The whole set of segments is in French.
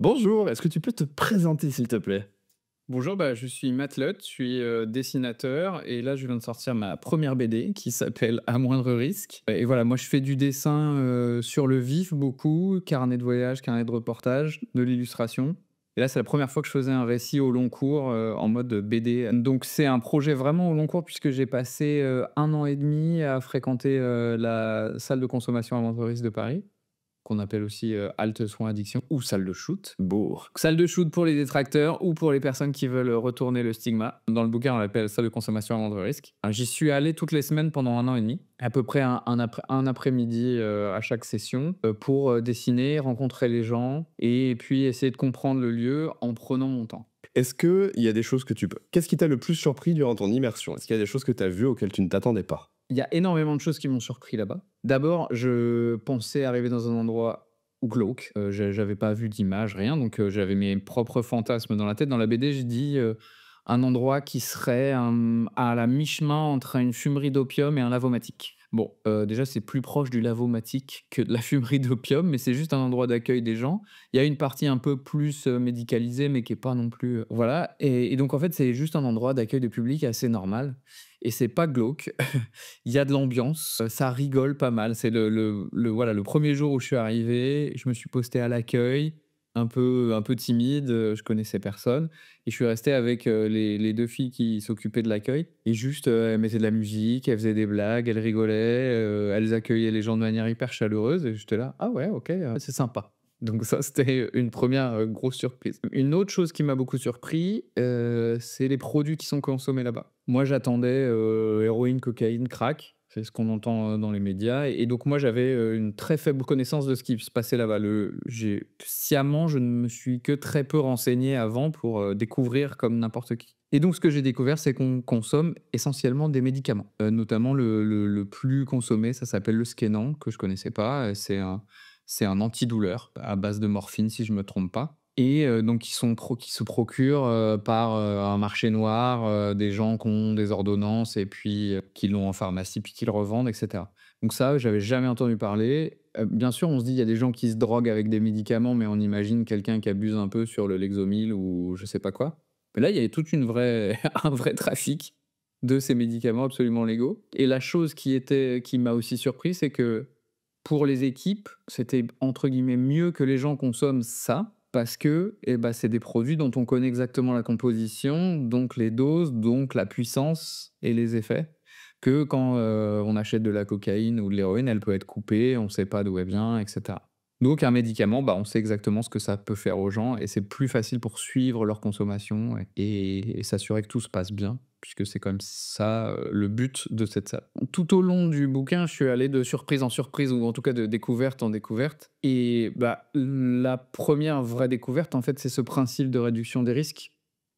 Bonjour, est-ce que tu peux te présenter s'il te plaît? Bonjour, je suis Matelote, je suis dessinateur et là je viens de sortir ma première BD qui s'appelle À moindre risque. Et voilà, moi je fais du dessin sur le vif beaucoup, carnet de voyage, carnet de reportage, de l'illustration. Et là c'est la première fois que je faisais un récit au long cours en mode BD. Donc c'est un projet vraiment au long cours puisque j'ai passé 1 an et demi à fréquenter la salle de consommation à moindre risque de Paris qu'on appelle aussi, halte soins addiction ou salle de shoot. Bourg. Salle de shoot pour les détracteurs ou pour les personnes qui veulent retourner le stigma. Dans le bouquin, on l'appelle salle de consommation à moindre risque. J'y suis allé toutes les semaines pendant 1 an et demi, à peu près un après-midi à chaque session, pour dessiner, rencontrer les gens et puis essayer de comprendre le lieu en prenant mon temps. Est-ce qu'il y a des choses que tu peux qu'est-ce qui t'a le plus surpris durant ton immersion? Est-ce qu'il y a des choses que tu as vues auxquelles tu ne t'attendais pas? Il y a énormément de choses qui m'ont surpris là-bas. D'abord, je pensais arriver dans un endroit glauque, j'avais pas vu d'image, rien, donc j'avais mes propres fantasmes dans la tête. Dans la BD, j'ai dit, un endroit qui serait, à la mi-chemin entre une fumerie d'opium et un lavomatique. Bon, déjà, c'est plus proche du lavomatique que de la fumerie d'opium, mais c'est juste un endroit d'accueil des gens. Il y a une partie un peu plus, médicalisée, mais qui est pas non plus, voilà, et donc en fait, c'est juste un endroit d'accueil de public assez normal et c'est pas glauque. Il y a de l'ambiance, ça rigole pas mal. C'est voilà, le 1er jour où je suis arrivé, je me suis posté à l'accueil, un peu timide, je connaissais personne et je suis resté avec, les 2 filles qui s'occupaient de l'accueil et juste, elles mettaient de la musique, elles faisaient des blagues, elles rigolaient, elles accueillaient les gens de manière hyper chaleureuse et j'étais là: «Ah ouais, OK, c'est sympa». Donc ça, c'était une première re grosse surprise. Une autre chose qui m'a beaucoup surpris, c'est les produits qui sont consommés là-bas. Moi, j'attendais, héroïne, cocaïne, crack, c'est ce qu'on entend, dans les médias et donc moi, j'avais, une très faible connaissance de ce qui se passait là-bas. Sciemment, je ne me suis que très peu renseigné avant pour, découvrir comme n'importe qui et donc ce que j'ai découvert, c'est qu'on consomme essentiellement des médicaments, notamment le plus consommé, ça s'appelle le Skenan, que je connaissais pas, c'est un antidouleur à base de morphine, si je me trompe pas et donc qui se procurent, par, un marché noir, des gens qui ont des ordonnances et puis, qui l'ont en pharmacie, puis qui le revendent et cetera. Donc ça, j'avais jamais entendu parler. Bien sûr, on se dit: «Il y a des gens qui se droguent avec des médicaments», mais on imagine quelqu'un qui abuse un peu sur le Lexomil ou je sais pas quoi. Mais là, il y avait toute une vraie un vrai trafic de ces médicaments absolument légaux et la chose qui m'a aussi surpris, c'est que pour les équipes, c'était entre guillemets «mieux» que les gens consomment ça, parce que, c'est des produits dont on connaît exactement la composition, donc les doses, donc la puissance et les effets, que quand, on achète de la cocaïne ou de l'héroïne, elle peut être coupée, on ne sait pas d'où elle vient et cetera. Donc un médicament, on sait exactement ce que ça peut faire aux gens et c'est plus facile pour suivre leur consommation et s'assurer que tout se passe bien, puisque c'est quand même ça, le but de cette salle. Tout au long du bouquin, je suis allé de surprise en surprise ou en tout cas de découverte en découverte et la première vraie découverte, en fait, c'est ce principe de réduction des risques.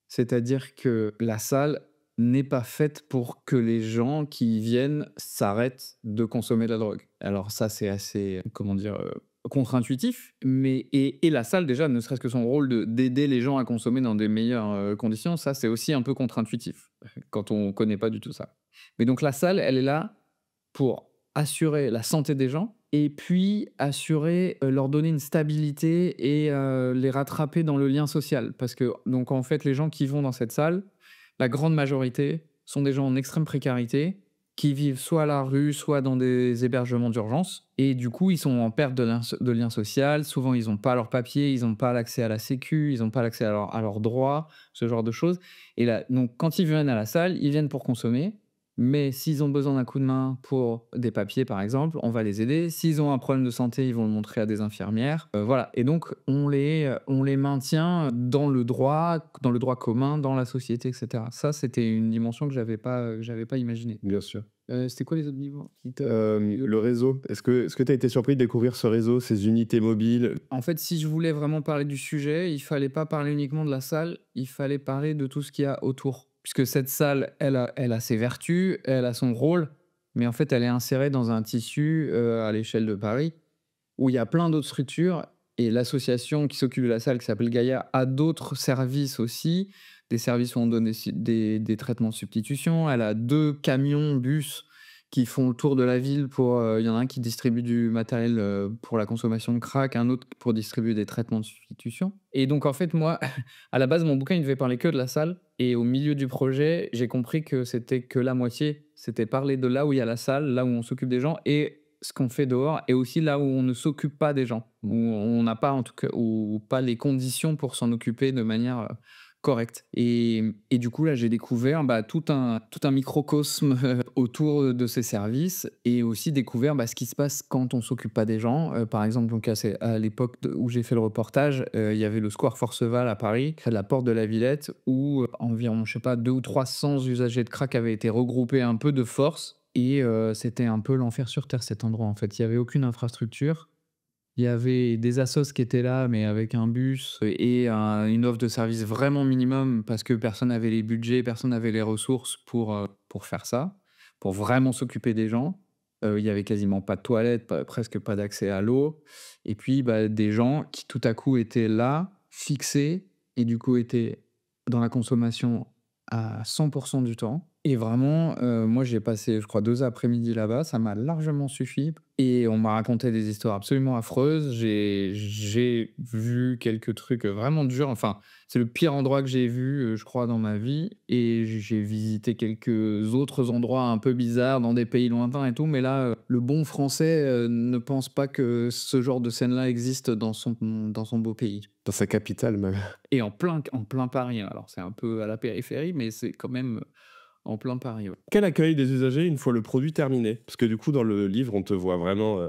C'est-à-dire que la salle n'est pas faite pour que les gens qui y viennent s'arrêtent de consommer de la drogue. Alors ça, c'est assez, comment dire? Contre-intuitif, mais et la salle déjà, ne serait-ce que son rôle de d'aider les gens à consommer dans des meilleures, conditions, ça, c'est aussi un peu contre-intuitif, quand on connaît pas du tout ça. Mais donc la salle, elle est là pour assurer la santé des gens et puis assurer, leur donner une stabilité et les rattraper dans le lien social. Parce que donc en fait, les gens qui vont dans cette salle, la grande majorité sont des gens en extrême précarité, qui vivent soit à la rue, soit dans des hébergements d'urgence et du coup, ils sont en perte de lien social. Souvent, ils ont pas leurs papiers, ils ont pas l'accès à la sécu, ils ont pas l'accès à leurs droits, ce genre de choses et là donc quand ils viennent à la salle, ils viennent pour consommer mais s'ils ont besoin d'un coup de main pour des papiers, par exemple, on va les aider. S'ils ont un problème de santé, ils vont le montrer à des infirmières. Voilà et donc on les maintient dans le droit commun, dans la société et cetera. Ça, c'était une dimension que j'avais pas imaginée. Bien sûr. C'était quoi les autres niveaux qui te Le réseau, est-ce que tu as été surpris de découvrir ce réseau, ces unités mobiles? En fait, si je voulais vraiment parler du sujet, il fallait pas parler uniquement de la salle, il fallait parler de tout ce qu'il y a autour. Puisque cette salle, elle a ses vertus, elle a son rôle, mais en fait, elle est insérée dans un tissu, à l'échelle de Paris, où il y a plein d'autres structures et l'association qui s'occupe de la salle, qui s'appelle Gaïa, a d'autres services aussi. Des services où on donne des traitements de substitution. Elle a 2 camions, bus qui font le tour de la ville pour, il y en a un qui distribue du matériel, pour la consommation de crack, un autre pour distribuer des traitements de substitution et donc en fait, moi, à la base, mon bouquin, il devait parler que de la salle et au milieu du projet, j'ai compris que c'était que la moitié. C'était parler de là où il y a la salle, là où on s'occupe des gens et ce qu'on fait dehors et aussi là où on ne s'occupe pas des gens, où on n'a pas en tout cas ou pas les conditions pour s'en occuper de manière, correcte et du coup, là, j'ai découvert, bah, tout un microcosme, autour de ces services et aussi découvert, bah, ce qui se passe quand on s'occupe pas des gens. Par exemple, donc à l'époque où j'ai fait le reportage, il y avait le square Forceval à Paris, près de la porte de la Villette où, environ, je sais pas, 200 ou 300 usagers de crack avaient été regroupés un peu de force et c'était un peu l'enfer sur terre cet endroit, en fait. Il y avait aucune infrastructure. Il y avait des assos qui étaient là, mais avec un bus et une offre de service vraiment minimum parce que personne n'avait les budgets, personne n'avait les ressources pour faire ça, pour vraiment s'occuper des gens. Il y avait quasiment pas de toilettes, presque pas d'accès à l'eau et puis, bah, des gens qui tout à coup étaient là, fixés et du coup étaient dans la consommation à 100 du temps et vraiment, moi j'ai passé je crois 2 après-midi là-bas, ça m'a largement suffi et on m'a raconté des histoires absolument affreuses. J'ai vu quelques trucs, vraiment durs, enfin, c'est le pire endroit que j'ai vu, je crois dans ma vie et j'ai visité quelques autres endroits un peu bizarres dans des pays lointains et tout, mais là, le bon français, ne pense pas que ce genre de scène-là existe dans son beau pays. Dans sa capitale même. Et en plein Paris, hein. Alors c'est un peu à la périphérie, mais c'est quand même, en plein Paris, ouais. Quel accueil des usagers une fois le produit terminé? Parce que du coup, dans le livre, on te voit vraiment,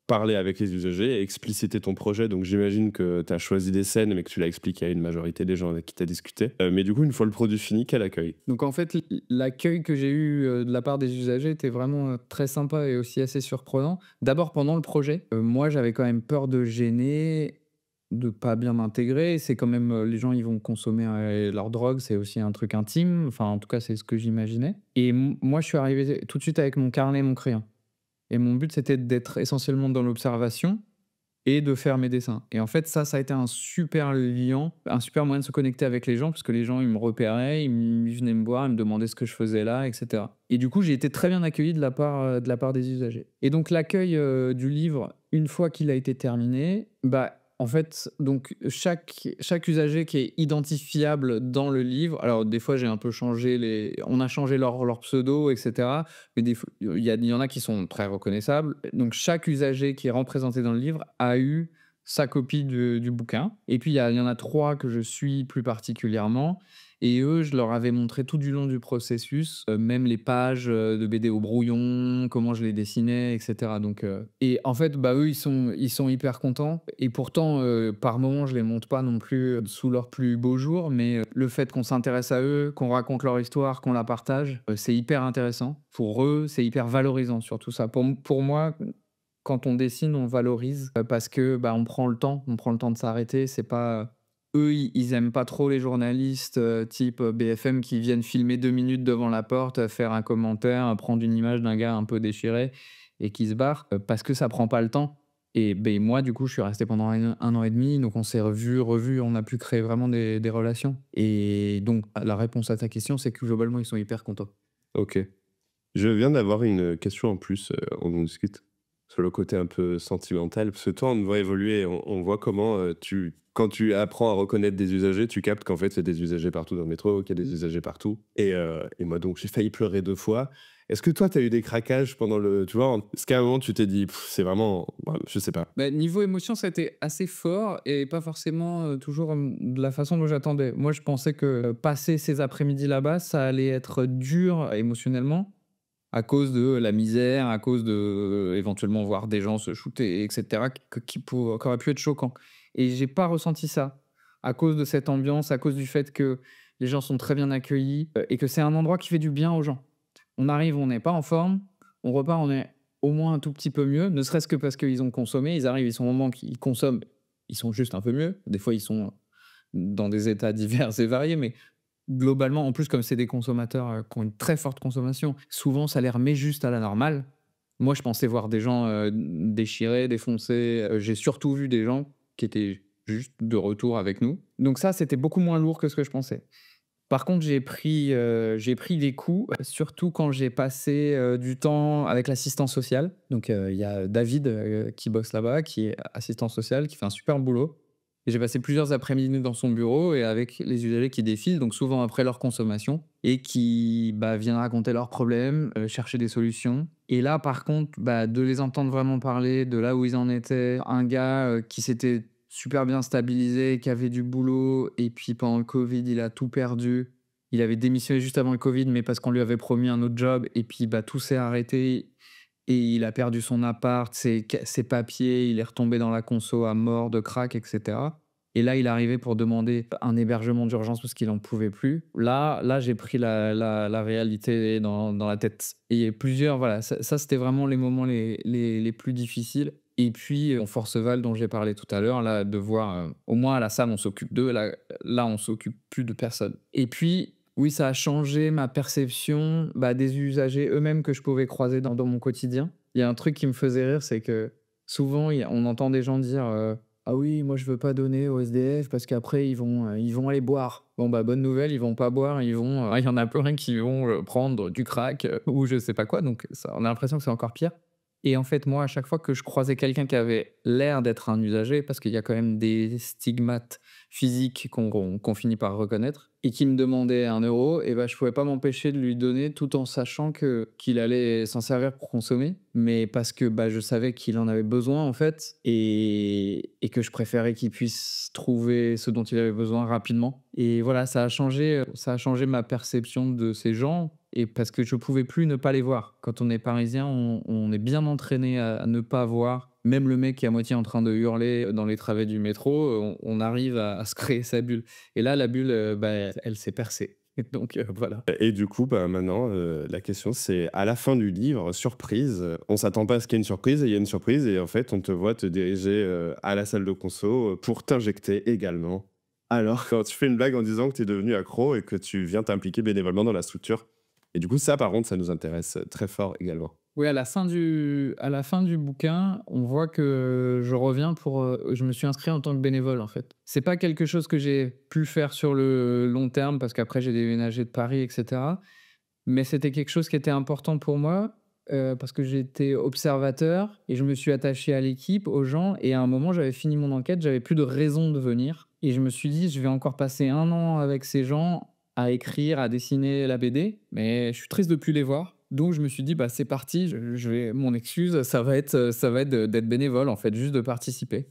parler avec les usagers et expliciter ton projet. Donc j'imagine que tu as choisi des scènes, mais que tu l'as expliqué à une majorité des gens avec qui tu as discuté. Mais du coup, une fois le produit fini, quel accueil? Donc en fait, l'accueil que j'ai eu, de la part des usagers était vraiment, très sympa et aussi assez surprenant. D'abord pendant le projet, moi j'avais quand même peur de gêner, de pas bien m'intégrer. C'est quand même, les gens ils vont consommer, leur drogue, c'est aussi un truc intime, enfin en tout cas c'est ce que j'imaginais et moi je suis arrivé tout de suite avec mon carnet et mon crayon et mon but c'était d'être essentiellement dans l'observation et de faire mes dessins et en fait ça a été un super liant, un super moyen de se connecter avec les gens parce que les gens, ils me repéraient, ils venaient me voir, ils me demandaient ce que je faisais là et cetera et du coup, j'ai été très bien accueilli de la part des usagers et donc l'accueil, du livre, une fois qu'il a été terminé, bah, en fait, donc chaque usager qui est identifiable dans le livre alors des fois, j'ai un peu changé on a changé leur pseudo et cetera mais il y en a qui sont très reconnaissables. Donc chaque usager qui est représenté dans le livre a eu sa copie du bouquin. Et puis il y en a 3 que je suis plus particulièrement et eux, je leur avais montré tout du long du processus, même les pages, de BD au brouillon, comment je les dessinais et cetera et en fait, bah, eux, ils sont hyper contents et pourtant, par moments, je les montre pas non plus, sous leur plus beau jour mais le fait qu'on s'intéresse à eux, qu'on raconte leur histoire, qu'on la partage, c'est hyper intéressant. Pour eux, c'est hyper valorisant surtout ça. Pour moi, quand on dessine, on valorise, parce que, bah, on prend le temps de s'arrêter. C'est pas, eux, ils aiment pas trop les journalistes, type, BFM qui viennent filmer 2 minutes devant la porte, faire un commentaire, prendre une image d'un gars un peu déchiré et qui se barre, parce que ça prend pas le temps et beh, moi, du coup, je suis resté pendant un an et demi, donc on s'est revus, on a pu créer vraiment des relations et donc la réponse à ta question, c'est que globalement, ils sont hyper contents. OK. Je viens d'avoir une question en plus, on en discute, sur le côté un peu sentimental. Parce que toi, on te voit évoluer, on voit comment, quand tu apprends à reconnaître des usagers, tu captes qu'en fait, c'est des usagers partout dans le métro, qu'il y a des usagers partout et moi donc j'ai failli pleurer 2 fois. Est-ce que toi, tu as eu des craquages pendant le tu vois? Est-ce qu'à un moment tu t'es dit: «C'est vraiment» ouais, je sais pas. Bah, niveau émotion, ça a été assez fort et pas forcément, toujours, de la façon dont j'attendais. Moi, je pensais que, passer ces après-midi là-bas, ça allait être dur émotionnellement, à cause de la misère, à cause de, éventuellement voir des gens se shooter et cetera, qui aurait pu être choquant et j'ai pas ressenti ça. À cause de cette ambiance, à cause du fait que les gens sont très bien accueillis, et que c'est un endroit qui fait du bien aux gens. On arrive, on n'est pas en forme, on repart, on est au moins un tout petit peu mieux, ne serait-ce que parce qu'ils ont consommé. Ils arrivent, ils sont au moment qu'ils consomment, ils sont juste un peu mieux. Des fois, ils sont dans des états divers et variés, mais globalement, en plus, comme c'est des consommateurs, qui ont une très forte consommation, souvent ça les remet juste à la normale. Moi, je pensais voir des gens, déchirés, défoncés, j'ai surtout vu des gens qui étaient juste de retour avec nous. Donc ça, c'était beaucoup moins lourd que ce que je pensais. Par contre, j'ai pris des coups, surtout quand j'ai passé, du temps avec l'assistance sociale. Donc, il y a David, qui bosse là-bas, qui est assistant social, qui fait un super boulot et j'ai passé plusieurs après-midi dans son bureau et avec les usagers qui défilent, donc souvent après leur consommation et qui, bah, viennent raconter leurs problèmes, chercher des solutions et là, par contre, bah, de les entendre vraiment parler de là où ils en étaient, un gars, qui s'était super bien stabilisé, qui avait du boulot et puis pendant le covid, il a tout perdu. Il avait démissionné juste avant le covid, mais parce qu'on lui avait promis un autre job et puis, bah, tout s'est arrêté et il a perdu son appart, ses papiers, il est retombé dans la conso à mort de crack et cetera et là, il est arrivé pour demander un hébergement d'urgence parce qu'il en pouvait plus. Là, j'ai pris la réalité dans la tête et il y a plusieurs voilà, ça, c'était vraiment les moments les plus difficiles et puis, en Forceval dont j'ai parlé tout à l'heure, là, de voir, au moins à la salle, on s'occupe d'eux, là, on s'occupe plus de personne et puis, oui, ça a changé ma perception, bah, des usagers eux-mêmes que je pouvais croiser dans mon quotidien. Il y a un truc qui me faisait rire, c'est que souvent, on entend des gens dire, «Ah oui, moi je veux pas donner aux SDF parce qu'après ils vont aller boire». Bon, bah, bonne nouvelle, ils vont pas boire, il y en a plein qui vont, prendre du crack, ou je sais pas quoi, donc ça on a l'impression que c'est encore pire et en fait, moi, à chaque fois que je croisais quelqu'un qui avait l'air d'être un usager, parce qu'il y a quand même des stigmates physiques qu'on finit par reconnaître et qui me demandait 1 € et bah, je pouvais pas m'empêcher de lui donner tout en sachant qu'il allait s'en servir pour consommer. Mais parce que, bah, je savais qu'il en avait besoin en fait et que je préférais qu'il puisse trouver ce dont il avait besoin rapidement. Et voilà, ça a changé ma perception de ces gens et parce que je pouvais plus ne pas les voir. Quand on est parisien, on est bien entraîné à ne pas voir. Même le mec qui est à moitié en train de hurler dans les travées du métro, on arrive à se créer sa bulle. Et là, la bulle, bah, elle s'est percée. Et donc, voilà. Et du coup, bah, maintenant, la question c'est à la fin du livre, surprise, on s'attend pas à ce qu'il y ait une surprise et il y a une surprise et en fait, on te voit te diriger, à la salle de conso, pour t'injecter également. Alors quand tu fais une blague en disant que tu es devenu accro et que tu viens t'impliquer bénévolement dans la structure et du coup ça par contre, ça nous intéresse, très fort également. Oui, à la fin du bouquin, on voit que je reviens je me suis inscrit en tant que bénévole, en fait. C'est pas quelque chose que j'ai pu faire sur le long terme parce qu'après j'ai déménagé de Paris et cetera. Mais c'était quelque chose qui était important pour moi, parce que j'étais observateur et je me suis attaché à l'équipe, aux gens et à un moment, j'avais fini mon enquête, j'avais plus de raison de venir et je me suis dit: «Je vais encore passer 1 an avec ces gens à écrire, à dessiner la BD, mais je suis triste de plus les voir». Donc je me suis dit: «Bah, c'est parti, je vais mon excuse, ça va être d'être bénévole, en fait, juste de participer».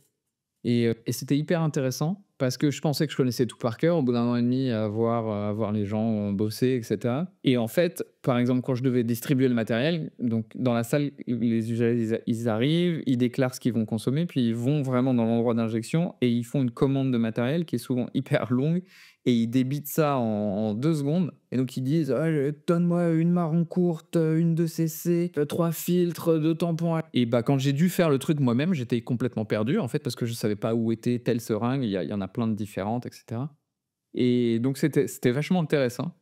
Et c'était hyper intéressant parce que je pensais que je connaissais tout par cœur au bout d'1 an et demi à voir les gens bosser et cetera et en fait, par exemple, quand je devais distribuer le matériel, donc dans la salle, les usagers, ils arrivent, ils déclarent ce qu'ils vont consommer, puis ils vont vraiment dans l'endroit d'injection et ils font une commande de matériel qui est souvent hyper longue et ils débitent ça en 2 secondes et donc ils disent: «Ah, donne-moi une marron courte, une de CC, 3 filtres, 2 tampons». Et bah, quand j'ai dû faire le truc moi-même, j'étais complètement perdu, en fait, parce que je savais pas où était telle seringue. Il y en a plein de différentes et cetera et donc c'était vachement intéressant.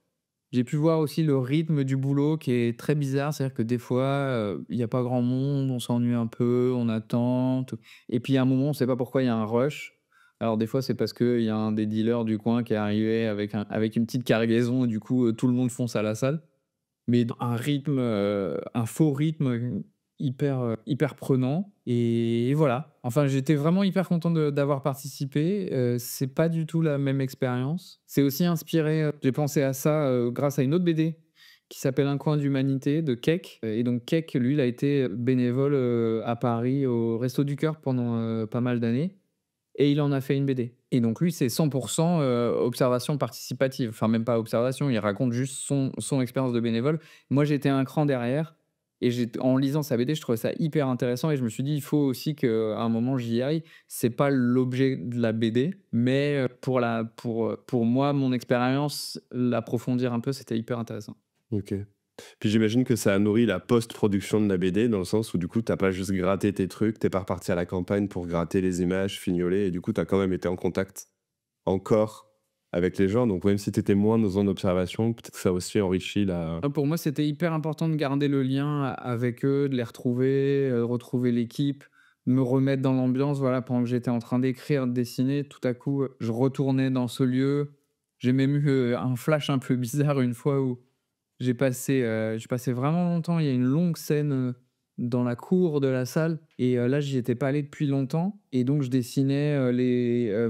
J'ai pu voir aussi le rythme du boulot qui est très bizarre. C'est-à-dire que des fois, il y a pas grand monde, on s'ennuie un peu, on attend, tout et puis à un moment, on sait pas pourquoi il y a un rush. Alors des fois, c'est parce qu'il y a un des dealers du coin qui est arrivé avec une petite cargaison et du coup, tout le monde fonce à la salle. Mais dans un faux rythme, hyper prenant et voilà. Enfin, j'étais vraiment hyper content d'avoir participé, c'est pas du tout la même expérience. C'est aussi inspiré, j'ai pensé à ça, grâce à une autre BD qui s'appelle Un coin d'humanité de Keck et donc Keck, lui, il a été bénévole, à Paris au Resto du Cœur pendant, pas mal d'années et il en a fait une BD et donc lui, c'est 100 observation participative. Enfin, même pas observation, il raconte juste son expérience de bénévole. Moi, j'étais un cran derrière et en lisant sa BD, je trouvais ça hyper intéressant et je me suis dit: «Il faut aussi qu'à un moment j'y aille». C'est pas l'objet de la BD, mais pour moi, mon expérience, l'approfondir un peu, c'était hyper intéressant. OK. Puis j'imagine que ça a nourri la post-production de la BD dans le sens où du coup, t'as pas juste gratté tes trucs, t'es pas reparti à la campagne pour gratter les images, fignoler et du coup, t'as quand même été en contact encore avec les gens donc même si t'étais moins dans une observation, peut-être que ça a aussi enrichi la Pour moi, c'était hyper important de garder le lien avec eux, de les retrouver, retrouver l'équipe, me remettre dans l'ambiance. Voilà, pendant que j'étais en train d'écrire, de dessiner, tout à coup, je retournais dans ce lieu. J'ai même eu, un flash un peu bizarre une fois où j'ai passé vraiment longtemps. Il y a une longue scène, dans la cour de la salle et là, j'y étais pas allé depuis longtemps et donc je dessinais,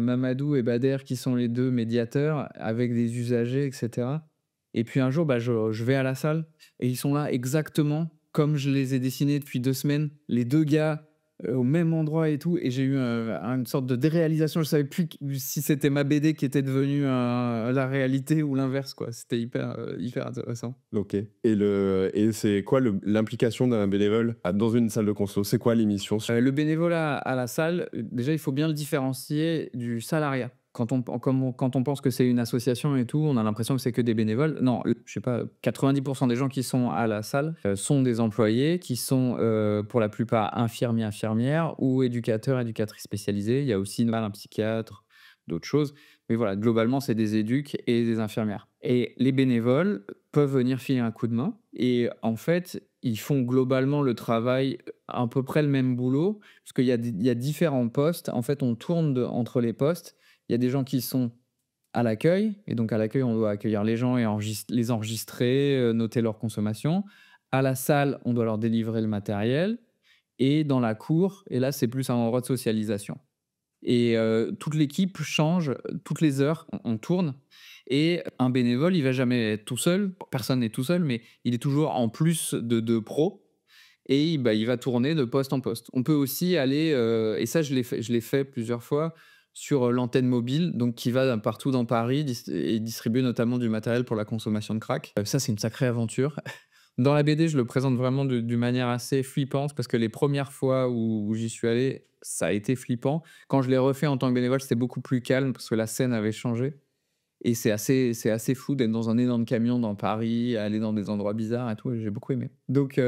Mamadou et Bader qui sont les 2 médiateurs avec des usagers et cetera et puis un jour, bah, je vais à la salle et ils sont là exactement comme je les ai dessinés depuis 2 semaines. Les 2 gars, au même endroit et tout et j'ai eu, une sorte de déréalisation. Je savais plus si c'était ma BD qui était devenue, la réalité ou l'inverse, quoi. C'était hyper intéressant. OK. Et c'est quoi l'implication d'un bénévole dans une salle de conso? C'est quoi l'émission? Le bénévolat à la salle, déjà, il faut bien le différencier du salariat. Quand on pense que c'est une association et tout, on a l'impression que c'est que des bénévoles. Non, je sais pas, 90 des gens qui sont à la salle, sont des employés qui sont, pour la plupart infirmiers, infirmières ou éducateurs, éducatrices spécialisés. Il y a aussi un psychiatre, d'autres choses. Mais voilà, globalement, c'est des éduques et des infirmières. Et les bénévoles peuvent venir filer un coup de main et en fait, ils font globalement le travail, à peu près le même boulot, parce qu'il y a différents postes. En fait, on tourne entre les postes. Il y a des gens qui sont à l'accueil, et donc à l'accueil, on doit accueillir les gens et les enregistrer, noter leur consommation. À la salle, on doit leur délivrer le matériel. Et dans la cour, et là, c'est plus un endroit de socialisation. Et toute l'équipe change, toutes les heures, on tourne et un bénévole, il va jamais être tout seul, personne n'est tout seul, mais il est toujours en plus de 2 pros et bah, il va tourner de poste en poste. On peut aussi aller, et ça je l'ai fait plusieurs fois sur, l'antenne mobile, donc qui va partout dans Paris et distribuer notamment du matériel pour la consommation de crack. Ça, c'est une sacrée aventure. Dans la BD, je le présente vraiment d'une manière assez flippante parce que les premières fois où j'y suis allé, ça a été flippant. Quand je l'ai refait en tant que bénévole, c'était beaucoup plus calme parce que la scène avait changé et c'est assez fou d'être dans un énorme camion dans Paris, aller dans des endroits bizarres et tout et j'ai beaucoup aimé. Donc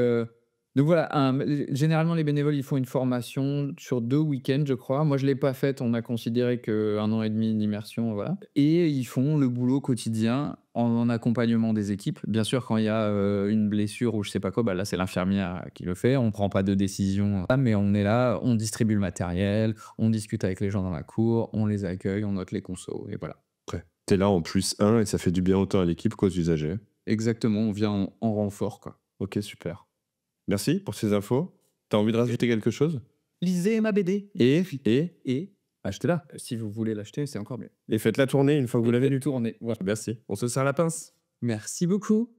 voilà, généralement les bénévoles, ils font une formation sur 2 week-ends, je crois. Moi, je l'ai pas faite, on a considéré qu'1 an et demi d'immersion, voilà et ils font le boulot quotidien en accompagnement des équipes. Bien sûr, quand il y a, une blessure ou je sais pas quoi, bah, là, c'est l'infirmière qui le fait. On prend pas de décision, mais on est là, on distribue le matériel, on discute avec les gens dans la cour, on les accueille, on note les consos et voilà. Après, tu là en +1 et ça fait du bien autant à l'équipe qu'aux usagers. Exactement, on vient en renfort, quoi. OK, super. Merci pour ces infos. Tu as envie de rajouter quelque chose? Lisez ma BD Et achetez-la. Si vous voulez l'acheter, c'est encore mieux. faites-la tourner une fois que vous l'avez lu. Tournez, voilà. Merci. On se serre la pince. Merci beaucoup.